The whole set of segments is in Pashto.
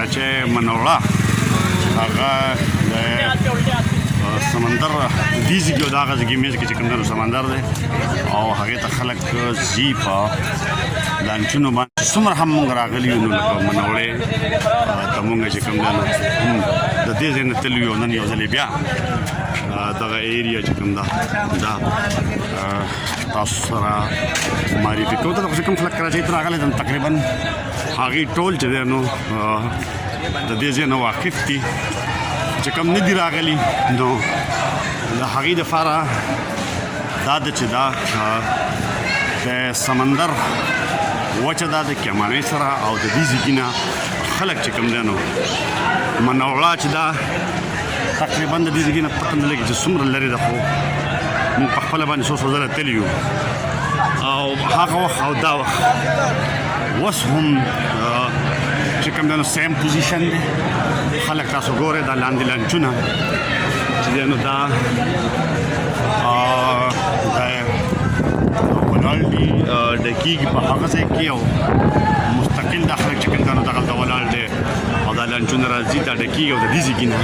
کراچۍ منوړه هغه د سمندر دیزي کې دا غږ میز کې چې کوم سمندر دی او هغه ته خلک زی په لانچونو باندې څومره هم موږ راغلي یو نو لکه منوړې ته موږ چې کوم د دې ځای نه تلو یو نن یو ځلې بیا دغه ایریا چې کوم دا تاسو سره معرفي کوو ته کوم خلک کراچۍ ته راغلي تقریبا هغې ټول چې دی نو د دې ځای نه واقف دي چې کوم نه دي راغلي نو د هغې دپاره دا ده چې دا د سمندر وچه دا د کیمانۍ سره او د دې ځای نه خلک چې کوم دی نو منوړه چې دا تقریبا د دې ځای نه پته نه لګي چې څومره لرې ده خو موږ په خپله باندې څو ځله تللي یو او هغه وخت او دا وخت اوس هم چې کوم دی نو سیم پوزیشن دی خلک تاسو ګورئ دا لاندې لانچونه چې دی نو دا ولاړ دي ډکېږي په هغه ځای کې او مستقل دا خلک چې کوم دی نو دغلته ولاړ دی او دا لانچونه راځي دا ډکېږي او د دې ځای کې نه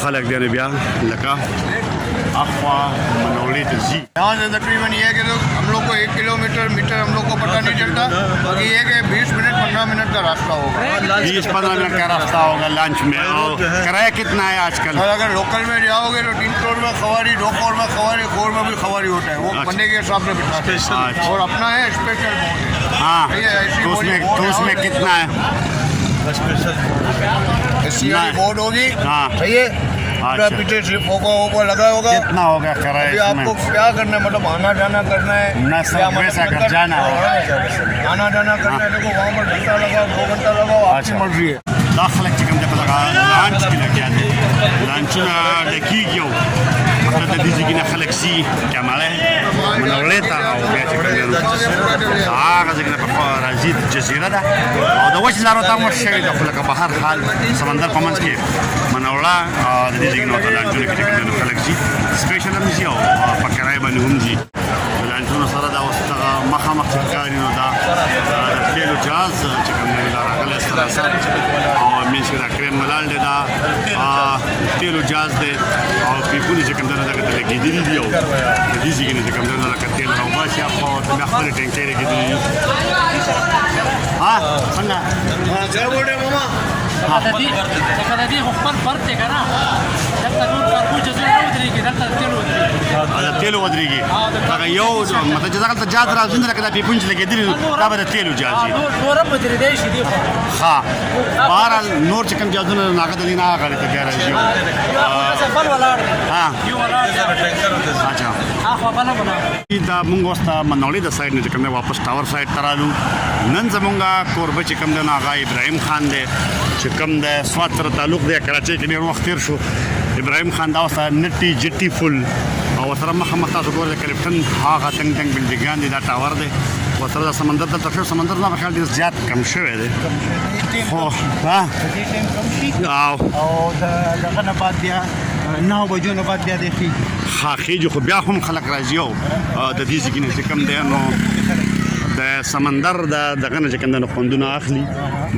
خلک دی نو بیا لکه अफवा मनोड़ी तजी यहाँ से तकरीबन ये है कि तो हम लोग को 1 किलोमीटर मीटर हम लोग को पता नहीं चलता बाकी ये कि 20 मिनट 15 मिनट का रास्ता होगा 20-15 मिनट का रास्ता होगा लंच में और किराया कितना है आजकल अगर लोकल में जाओगे तो 3 करोड़ में खवारी 2 करोड़ में खवारी खोर में भी खवारी होता है वो बंदे के हिसाब से बिठाते हैं और अपना है स्पेशल हाँ तो उसमें कितना है बोर्ड होगी हाँ सही है पीछे सिर्फ ऊपर लगा होगा कितना होगा किराया आपको क्या करना है मतलब आना जाना करना है जाना आना जाना करना है देखो वहाँ पर घंटा लगाओ 2 घंटा लगाओ आपकी मर्जी है दाखिल चिकन जब लगा लंच की लग जाते लंच ना दकीयो मतलब د دې ځای نه خلک سي کماله منوړې ته او بیا چې کوم هغه ځای نه په راځي جزیره ده او د وچ لارو ته مو شوی د خلک په هر حال سمندر په منځ کې منوړه د دې ځای نه د لانچونو کې کوم خلک سي سپیشل هم سي او په کرای باندې هم سي لانچونو سره دا وسته مخامخ ښکاري نو دا د تیلو جاز چې کوم نه راغلی سره او مینس دا کریم ملال دی دا تیلو جاز دی او پیپونه چې کوم دا لګېدلي دي او د دې ځای نه چې کوم دا لکه تیل راوباسي خو د خپل ټینکۍ لګېدلي دي ها څنګه क्या बोल रहे मामा د دې خپل فرق دی که نه دلته نور کارګو جزیره نه ودرېږي دلته تیلو ودرېږي هغه یو مطلب چې دغلته جاز راځي لکه دا پیپونه چې لګېدلي دا به د تیلو جاز وي نور هم ودرېدی شي دي خو ښه بهرحال نور چې کوم جازونه هغه د دې نه هغه ته بیا راځي بل ولاړ دی ها یو ولاړ دی اچھا اخوا بله ولاړ دا مونږ اوس ته منوړې د سایډ نه چې کوم دی واپس ټاور سایډ ته رالو نن زمونږ کوربه چې کوم دی نو هغه ابراهیم خان دی چې کوم دی سوات سره تعلق دی کراچۍ کې ډېر وخت تېر شو ابراهیم خان دا اوس نټي جټي فل او ورسره مخامخ تاسو ګورئ کلپټن هغه تنګ تنګ بلډینګان دي دا ټاور دی ورسره د سمندر دلته ښه سمندر زما په خیال ډېر زیات کم شوی دی خو ها او دغه نه بعد بیا 9 بجو نه بعد بیا دی خیږي خو بیا هم خلک راځي او د دې ځای نه چې کوم دی نو د سمندر دغه نه چې کوم دی نو خوندونه اخلي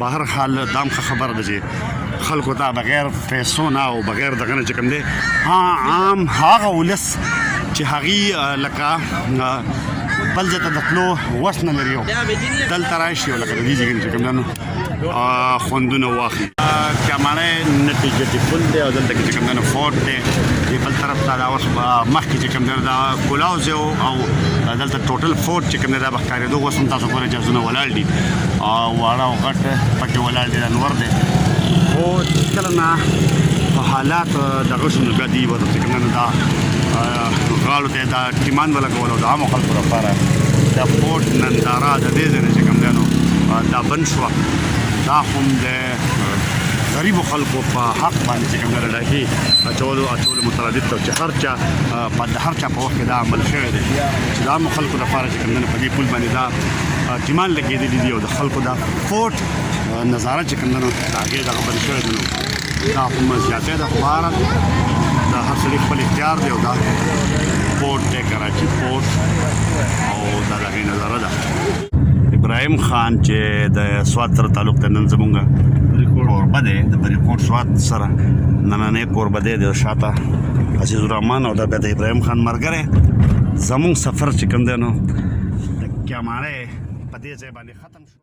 بهر حال دام خبره ده چې خلکو ته بغیر پیسو نه او بغیر دغه نه چې کوم دی عام هغه ولس چې هغې لکه بل ځای ته د تلو وس نه لري دلته راشي او لکه د دې ځای نه چې کوم دی نو خوندونه واخلي کمانۍ نټي جټي پل دی او دلته کې چې کوم دی نو فورټ دی دې بل طرف ته دا اوس مخکې چې کوم دی دا کولاو ځای او دلته ټوټل فورټ چې کوم دی دا به ښکارېدو اوس هم تاسو ګورئ جهازونه ولاړ دي واړه او غټ پکې ولاړ دي دا نور دی خو کله نه په حالات دغه شو نو بیا دې ورته چې کوم دی نو دا غاړو ته دا ټیمان ولګول او د عامو خلکو لپاره دا فورټ ننداره د دې ځای نه چې کوم دی نو دا بند شوه دا هم د غریبو خلکو په حق باندې چې کوم دی ډاکې اچولو متردد ته چې هر چا په وخت کې دا عمل شوی دی چې د عامو خلکو لپاره چې کوم دی په دې پل باندې دا ټیمان لګېدلي دي او د خلکو دا فورټ نظاره چې کوم دی نو د هغې دغه بند شوی دی نو دا هم زیاتی ده خو بهرحال دا هر سړي خپل اختیار دی او دا فورټ دی کراچي فورټ او دا د هغې نظاره ده ابراهیم خان چې د سوات سره تعلق ته نن زمونږ کوربه دی د بریکوټ سوات سره نننی کوربه دی د شاته عزیز الرحمن او د بیا د ابراهیم خان ملګری زمونږ سفر چې کوم دی نو د کیاماره په دې ځای باندې ختم شو.